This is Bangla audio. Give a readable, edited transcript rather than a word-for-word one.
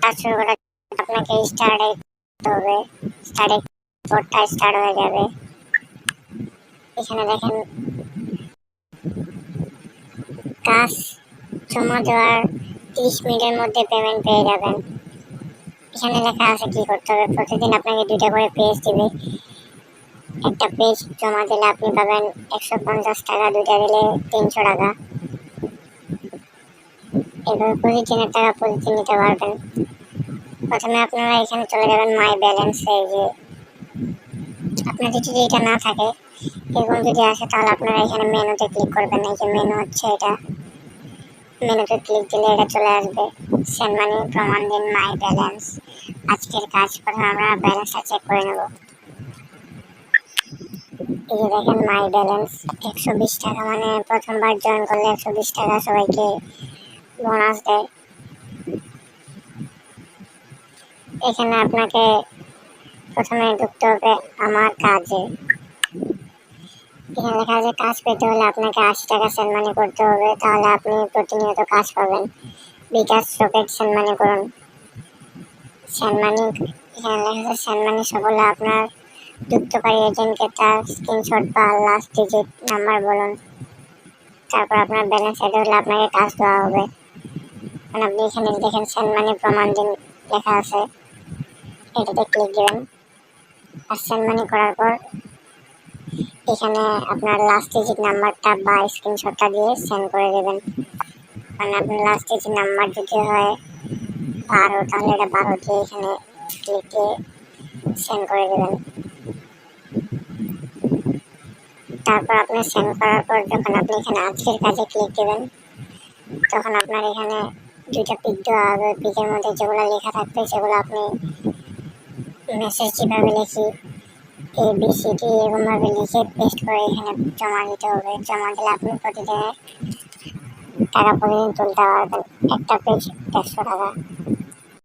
কাজ শুরু করার জন্য আপনাকে স্টার্টে করতে হবে। স্টার্টে কোডটা স্টার্ট হয়ে যাবে। এখানে দেখেন কাজ জমা দেওয়ার 30 মিনিটের মধ্যে পেমেন্ট পেয়ে যাবেন। এখানে লেখা আছে কি করতে হবে। প্রতিদিন আপনাকে 2টা করে পেজ দিবে। একটা পেজ জমা দিলে আপনি পাবেন 150 টাকা, 2টা দিলে 300 টাকা। এভাবে প্রতিদিনের টাকা প্রতিদিন নিতে পারবেন। প্রথমে আপনারা এখানে চলে যাবেন মাই ব্যালেন্সে। যে আপনার যদি এটা না থাকে, এরকম যদি আসে, তাহলে আপনারা এখানে মেনুতে ক্লিক করবেন। এই যে মেনু হচ্ছে এটা, মেনুতে ক্লিক দিলে এটা চলে আসবে। সেন্ড মানি, প্রমাণ দিন, মাই ব্যালেন্স। আজকের কাজ প্রথমে আমরা ব্যালেন্সটা চেক করে নেব। এই যে দেখেন মাই ব্যালেন্স 120 টাকা, মানে প্রথমবার জয়েন করলে 120 টাকা সবাইকে বোনাস দেয়। এখানে আপনাকে প্রথমে ঢুকতে হবে আমার কাজে। এখানে লেখা আছে কাজ পেতে হলে আপনাকে 80 টাকা সেন্ড মানি করতে হবে, তাহলে আপনি প্রতিনিয়ত কাজ পাবেন। বিকাশ রকেট সেন্ড মানি করুন। সেন্ড মানি, এখানে লেখা আছে সেন্ড মানি সফল হলে আপনার যুক্তকারী এজেন্টকে তার স্ক্রিনশট বা লাস্ট ডিজিট নাম্বার বলুন। তারপর আপনার ব্যালেন্স এড হলে আপনাকে কাজ দেওয়া হবে। আপনি এখানে দেখেন সেন্ড মানি প্রমাণ দিন লেখা আছে, এটাতে ক্লিক দেবেন। আর সেন্ড মানি করার পর এখানে আপনার লাস্ট ডিজিট নাম্বারটা বা স্ক্রিনশটটা দিয়ে সেন্ড করে দেবেন। মানে আপনার লাস্ট ডিজিট নাম্বার যদি হয় 12, তাহলে এটা 12 দিয়ে এখানে ক্লিক দিয়ে সেন্ড করে দেবেন। তারপর আপনি সেন্ড করার পর যখন আপনি এখানে আজকের কাজে ক্লিক দেবেন, তখন আপনার এখানে 2টা পিক দেওয়া হবে। পিকের মধ্যে যেগুলো লেখা থাকবে সেগুলো আপনি মেসেজ যেভাবে লিখি ABCD এরকমভাবে লিখে পেস্ট করে এখানে জমা দিতে হবে। জমা দিলে আপনি প্রতিদিনের টাকা প্রতিদিন তুলতে পারবেন। একটা পেজ 100 টাকা।